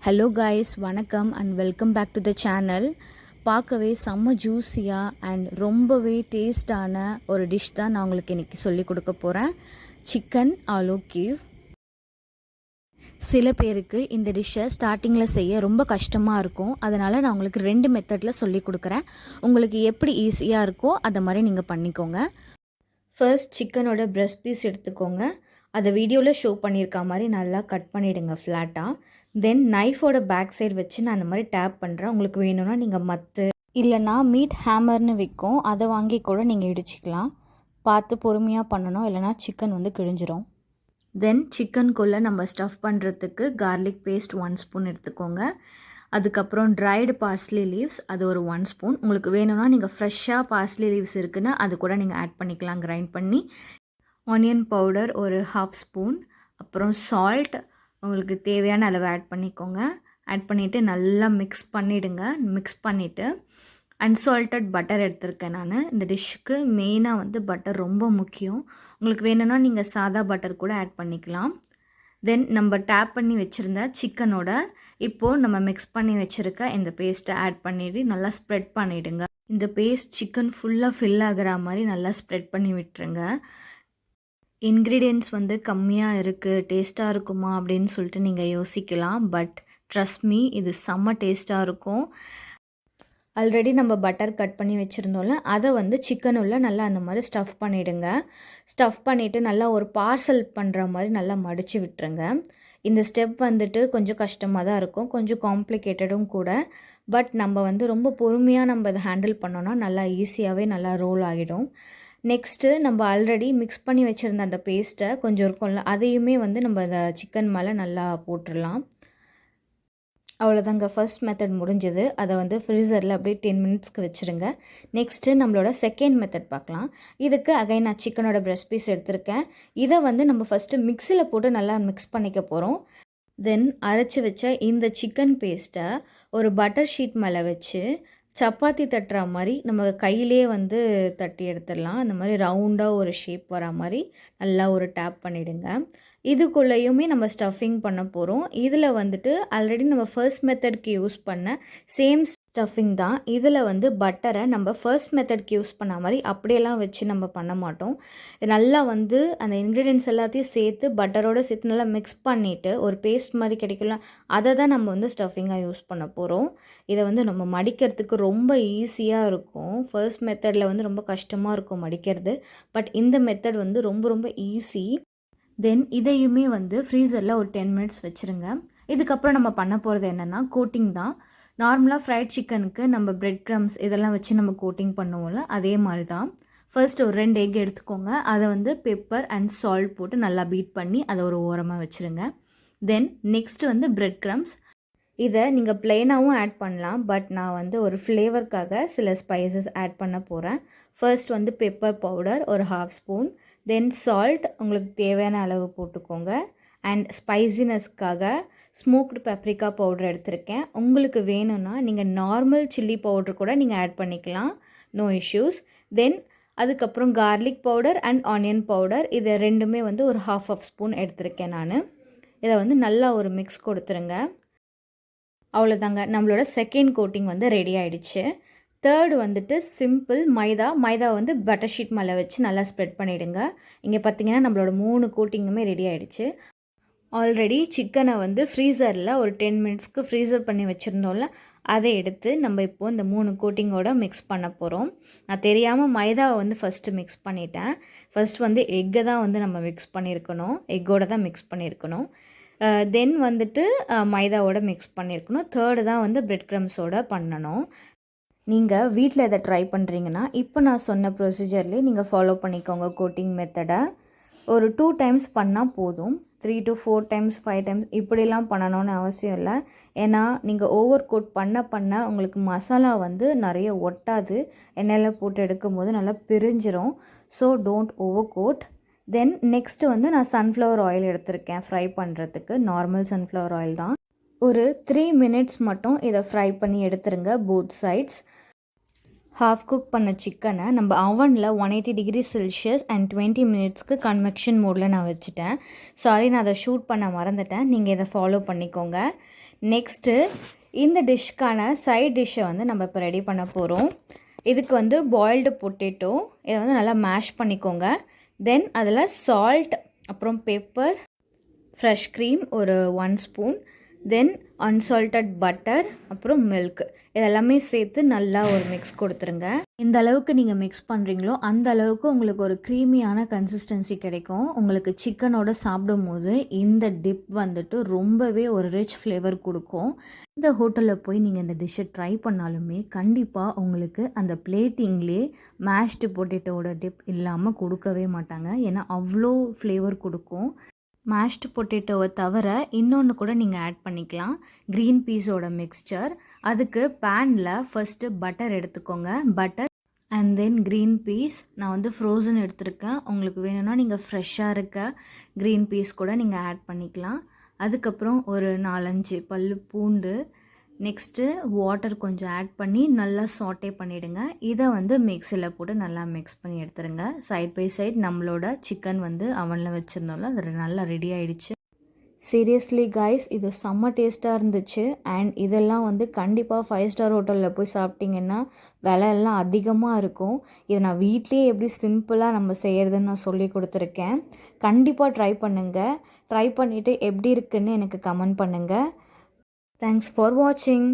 Hello guys, வணக்கம் and welcome back to the channel. பார்க்கவே செம்ம ஜூஸியாக அண்ட் ரொம்பவே டேஸ்டான ஒரு டிஷ் தான் நான் உங்களுக்கு இன்றைக்கி சொல்லிக் கொடுக்க போகிறேன். Chicken aloo kiev. சில பேருக்கு இந்த டிஷ்ஷை ஸ்டார்டிங்கில் செய்ய ரொம்ப கஷ்டமாக இருக்கும். அதனால் நான் உங்களுக்கு 2 மெத்தடில் சொல்லி கொடுக்குறேன். உங்களுக்கு எப்படி ஈஸியாக இருக்கோ அதை மாதிரி நீங்கள் பண்ணிக்கோங்க. ஃபர்ஸ்ட் சிக்கனோட பிரெஸ்ட் பீஸ் எடுத்துக்கோங்க. அதை வீடியோவில் ஷோ பண்ணியிருக்க மாதிரி நல்லா கட் பண்ணிவிடுங்க ஃப்ளாட்டாக. தென் நைஃபோட பேக் சைடு வச்சு நான் அந்த மாதிரி டேப் பண்ணுறேன். உங்களுக்கு வேணும்னா நீங்கள் மற்ற இல்லைனா மீட் ஹேமர்னு விற்கும், அதை வாங்கி கூட நீங்கள் இடிச்சிக்கலாம். பார்த்து பொறுமையாக பண்ணணும், இல்லைனா சிக்கன் கிழிஞ்சிரும். தென் சிக்கனுக்குள்ளே நம்ம ஸ்டஃப் பண்ணுறதுக்கு கார்லிக் பேஸ்ட் 1 ஸ்பூன் எடுத்துக்கோங்க. அதுக்கப்புறம் ட்ரைடு பார்ஸ்லி லீவ்ஸ் அது ஒரு 1 ஸ்பூன். உங்களுக்கு வேணும்னா நீங்கள் ஃப்ரெஷ்ஷாக பார்ஸ்லி லீவ்ஸ் இருக்குன்னா அது கூட நீங்கள் ஆட் பண்ணிக்கலாம் கிரைண்ட் பண்ணி. ஆனியன் பவுடர் ஒரு 1/2 ஸ்பூன். அப்புறம் சால்ட் உங்களுக்கு தேவையான அளவு ஆட் பண்ணிக்கோங்க. ஆட் பண்ணிவிட்டு நல்லா மிக்ஸ் பண்ணிவிடுங்க. மிக்ஸ் பண்ணிவிட்டு அன்சால்ட்டட் பட்டர் எடுத்திருக்கேன் நான். இந்த டிஷ்ஷுக்கு மெயினாக பட்டர் ரொம்ப முக்கியம். உங்களுக்கு வேணும்னா நீங்கள் சாதா பட்டர் கூட ஆட் பண்ணிக்கலாம். தென் நம்ம டேப் பண்ணி வச்சுருந்த சிக்கனோட இப்போது நம்ம மிக்ஸ் பண்ணி வச்சுருக்க இந்த பேஸ்ட்டை ஆட் பண்ணிவிட்டு நல்லா ஸ்ப்ரெட் பண்ணிவிடுங்க. இந்த பேஸ்ட் சிக்கன் ஃபுல்லாக ஃபில் ஆகிற மாதிரி நல்லா ஸ்ப்ரெட் பண்ணி விட்டுருங்க. இன்க்ரீடியன்ட்ஸ் கம்மியாக இருக்குது, டேஸ்ட்டாக இருக்குமா அப்படின்னு சொல்லிட்டு நீங்கள் யோசிக்கலாம். பட் ட்ரஸ்ட் மீ, இது செம்ம டேஸ்ட்டாக இருக்கும். ஆல்ரெடி நம்ம பட்டர் கட் பண்ணி வச்சுருந்தோம்ல, அதை சிக்கன் உள்ள நல்லா அந்த மாதிரி ஸ்டஃப் பண்ணிவிடுங்க. ஸ்டஃப் பண்ணிவிட்டு நல்லா ஒரு பார்சல் பண்ணுற மாதிரி நல்லா மடித்து விட்டுருங்க. இந்த ஸ்டெப் கொஞ்சம் கஷ்டமாக தான் இருக்கும், கொஞ்சம் காம்ப்ளிகேட்டடும் கூட. பட் நம்ம ரொம்ப பொறுமையாக நம்ம இதை ஹேண்டில் பண்ணோன்னா நல்லா ஈஸியாகவே நல்லா ரோல் ஆகிடும். நெக்ஸ்ட்டு நம்ம ஆல்ரெடி மிக்ஸ் பண்ணி வச்சுருந்த அந்த பேஸ்ட்டை கொஞ்சம் இருக்கும்ல, அதையுமே நம்ம அந்த சிக்கன் மேலே நல்லா போட்டுடலாம். அவ்வளோதாங்க, ஃபர்ஸ்ட் மெத்தட் முடிஞ்சது. அதை ஃப்ரீசரில் அப்படியே 10 மினிட்ஸ்க்கு வச்சுருங்க. நெக்ஸ்ட்டு நம்மளோட செகண்ட் மெத்தட் பார்க்கலாம். இதுக்கு அகைன் நான் சிக்கனோட பிரெஸ்ட் பீஸ் எடுத்திருக்கேன். இதை நம்ம ஃபஸ்ட்டு மிக்ஸியில் போட்டு நல்லா மிக்ஸ் பண்ணிக்க போகிறோம். தென் அரைச்சி வச்ச இந்த சிக்கன் பேஸ்ட்டை ஒரு பட்டர் ஷீட் மேலே வச்சு சப்பாத்தி தட்டுற மாதிரி நம்ம கையிலே தட்டி எடுத்துடலாம். அந்த மாதிரி ரவுண்டாக ஒரு ஷேப் வர மாதிரி நல்லா ஒரு டேப் பண்ணிவிடுங்க. இதுக்குள்ளேயுமே நம்ம ஸ்டஃபிங் பண்ண போகிறோம். இதில் ஆல்ரெடி நம்ம ஃபர்ஸ்ட் மெத்தட்க்கு யூஸ் பண்ண சேம் ஸ்டஃபிங் தான். இதில் பட்டரை நம்ம ஃபர்ஸ்ட் மெத்தட்க்கு யூஸ் பண்ண மாதிரி அப்படியெல்லாம் வச்சு நம்ம பண்ண மாட்டோம். நல்லா அந்த இன்க்ரீடியன்ட்ஸ் எல்லாத்தையும் சேர்த்து பட்டரோடு சேர்த்து நல்லா மிக்ஸ் பண்ணிவிட்டு ஒரு பேஸ்ட் மாதிரி கிடைக்கல, அதை தான் நம்ம ஸ்டஃபிங்காக யூஸ் பண்ண போகிறோம். இதை நம்ம மடிக்கிறதுக்கு ரொம்ப ஈஸியாக இருக்கும். ஃபர்ஸ்ட் மெத்தடில் ரொம்ப கஷ்டமாக இருக்கும் மடிக்கிறது. பட் இந்த மெத்தட் ரொம்ப ரொம்ப ஈஸி. தென் இதையுமே ஃப்ரீசரில் ஒரு 10 மினிட்ஸ் வச்சுருங்க. இதுக்கப்புறம் நம்ம பண்ண போகிறது என்னென்னா கோட்டிங் தான். நார்மலாக ஃப்ரைட் சிக்கனுக்கு நம்ம பிரெட் க்ரம்ஸ் இதெல்லாம் வச்சு நம்ம கோட்டிங் பண்ணுவோம்ல, அதே மாதிரி தான். ஃபர்ஸ்ட் ஒரு 2 எக் எடுத்துக்கோங்க. அதை பெப்பர் அண்ட் சால்ட் போட்டு நல்லா பீட் பண்ணி அதை ஒரு ஓரமாக வச்சுருங்க. Then next bread crumbs. இதை நீங்கள் ப்ளெயினாகவும் ஆட் பண்ணலாம். பட் நான் ஒரு ஃப்ளேவருக்காக சில ஸ்பைசஸ் ஆட் பண்ண போகிறேன். ஃபர்ஸ்ட் பெப்பர் பவுடர் ஒரு 1/2 ஸ்பூன். தென் சால்ட் உங்களுக்கு தேவையான அளவு போட்டுக்கோங்க. அண்ட் ஸ்பைசினஸ்க்காக ஸ்மோக்டு பெப்ரிக்கா பவுடர் எடுத்திருக்கேன். உங்களுக்கு வேணும்னா நீங்கள் நார்மல் சில்லி பவுடர் கூட நீங்கள் ஆட் பண்ணிக்கலாம், நோ இஷ்யூஸ். தென் அதுக்கப்புறம் garlic powder and onion powder, இது ரெண்டுமே ஒரு 1/2 ஸ்பூன் எடுத்திருக்கேன் நான். இதை நல்லா ஒரு மிக்ஸ் கொடுத்துருங்க. அவ்வளோதாங்க, நம்மளோட செகண்ட் கோட்டிங் ரெடி ஆகிடுச்சு. தேர்டு சிம்பிள் மைதா பட்டர் ஷீட் மேலே வச்சு நல்லா ஸ்ப்ரெட் பண்ணிவிடுங்க. இங்கே பார்த்தீங்கன்னா நம்மளோட 3 கோட்டிங்குமே ரெடி ஆகிடுச்சு. ஆல்ரெடி சிக்கனை ஃப்ரீசரில் ஒரு 10 மினிட்ஸ்க்கு ஃப்ரீசர் பண்ணி வச்சுருந்தோம்ல, அதை எடுத்து நம்ம இப்போது இந்த 3 கோட்டிங்கோட மிக்ஸ் பண்ண போகிறோம். நான் தெரியாமல் மைதாவை ஃபஸ்ட்டு மிக்ஸ் பண்ணிட்டேன். ஃபஸ்ட் எக்கை தான் நம்ம மிக்ஸ் பண்ணியிருக்கணும், எக்கோடு தான் மிக்ஸ் பண்ணியிருக்கணும். தென் மைதாவோட மிக்ஸ் பண்ணியிருக்கணும். தேர்டு தான் பிரெட் க்ரம்ஸோட பண்ணணும். நீங்கள் வீட்டில் இதை ட்ரை பண்ணுறீங்கன்னா இப்போ நான் சொன்ன ப்ரொசீஜர்லேயே நீங்கள் ஃபாலோ பண்ணிக்கோங்க. கோட்டிங் மெத்தடை ஒரு 2 டைம்ஸ் பண்ணால் போதும். 3 to 4 டைம்ஸ் 5 டைம்ஸ் இப்படிலாம் பண்ணணும்னு அவசியம் இல்லை. ஏன்னா நீங்கள் ஓவர் கோட் பண்ண உங்களுக்கு மசாலா நிறைய ஒட்டாது. எண்ணெயில் போட்டு எடுக்கும்போது நல்லா பிரிஞ்சிரும். So don't over coat. Then next நான் சன்ஃப்ளவர் ஆயில் எடுத்திருக்கேன் ஃப்ரை பண்ணுறதுக்கு. நார்மல் சன்ஃப்ளவர் ஆயில் தான். ஒரு 3 மினிட்ஸ் மட்டும் இதை ஃப்ரை பண்ணி எடுத்துருங்க போத் சைட்ஸ். ஹாஃப் குக் பண்ண சிக்கனை நம்ம அவனில் 180 டிகிரி செல்சியஸ் அண்ட் 20 மினிட்ஸ்க்கு கன்வெக்ஷன் மோடில் நான் வச்சுட்டேன். சாரி, நான் அதை ஷூட் பண்ண மறந்துட்டேன். நீங்கள் இதை ஃபாலோ பண்ணிக்கோங்க. நெக்ஸ்ட்டு இந்த டிஷ்க்கான சைட் டிஷ்ஷை வந்து நம்ம இப்போ ரெடி பண்ண போகிறோம். இதுக்கு வந்து பாயில்டு பொட்டேட்டோ இதை வந்து நல்லா மேஷ் பண்ணிக்கோங்க. தென் அதில் சால்ட், அப்புறம் பெப்பர், ஃப்ரெஷ் க்ரீம் ஒரு 1 ஸ்பூன், தென் அன்சால்ட்டட் பட்டர், அப்புறம் மில்க் இதெல்லாமே சேர்த்து நல்லா ஒரு மிக்ஸ் கொடுத்துருங்க. இந்த அளவுக்கு நீங்கள் மிக்ஸ் பண்ணுறீங்களோ அந்த அளவுக்கு உங்களுக்கு ஒரு க்ரீமியான கன்சிஸ்டன்சி கிடைக்கும். உங்களுக்கு சிக்கனோட சாப்பிடும் போது இந்த டிப் வந்துட்டு ரொம்பவே ஒரு ரிச் ஃப்ளேவர் கொடுக்கும். இந்த ஹோட்டலில் போய் நீங்கள் இந்த டிஷ்ஷை ட்ரை பண்ணாலுமே கண்டிப்பாக உங்களுக்கு அந்த பிளேட்டிங்லேயே மேஷ்டு பொட்டேட்டோட டிப் இல்லாமல் கொடுக்கவே மாட்டாங்க. ஏன்னா அவ்வளோ ஃப்ளேவர் கொடுக்கும். மேஷ்டு பொட்டேட்டோவை தவிர இன்னொன்று கூட நீங்கள் ஆட் பண்ணிக்கலாம், க்ரீன் பீஸோட மிக்ஸ்சர். அதுக்கு பேனில் ஃபஸ்ட்டு பட்டர் எடுத்துக்கோங்க. Butter and then green peas. நான் வந்து ஃப்ரோசன் எடுத்திருக்கேன். உங்களுக்கு வேணும்னா நீங்கள் ஃப்ரெஷ்ஷாக இருக்க க்ரீன் பீஸ் கூட நீங்கள் ஆட் பண்ணிக்கலாம். அதுக்கப்புறம் ஒரு 4-5 பல்லு பூண்டு, நெக்ஸ்ட்டு வாட்டர் கொஞ்சம் ஆட் பண்ணி நல்லா சாட்டே பண்ணிவிடுங்க. இதை வந்து மிக்ஸியில் போட்டு நல்லா மிக்ஸ் பண்ணி எடுத்துருங்க. சைட் பை சைட் நம்மளோட சிக்கன் வந்து அவனில் வச்சுருந்தோம்ல அது நல்லா ரெடி ஆகிடுச்சு. சீரியஸ்லி கைஸ், இது செம்ம டேஸ்ட்டாக இருந்துச்சு. அண்ட் இதெல்லாம் வந்து கண்டிப்பாக 5 ஸ்டார் ஹோட்டலில் போய் சாப்பிட்டிங்கன்னா விலையெல்லாம் அதிகமாக இருக்கும். இதை நான் வீட்லேயே எப்படி சிம்பிளாக நம்ம செய்கிறதுன்னு நான் சொல்லி கொடுத்துருக்கேன். கண்டிப்பாக ட்ரை பண்ணுங்கள். ட்ரை பண்ணிவிட்டு எப்படி இருக்குன்னு எனக்கு கமெண்ட் பண்ணுங்கள். தேங்க்ஸ் ஃபார் வாட்சிங்.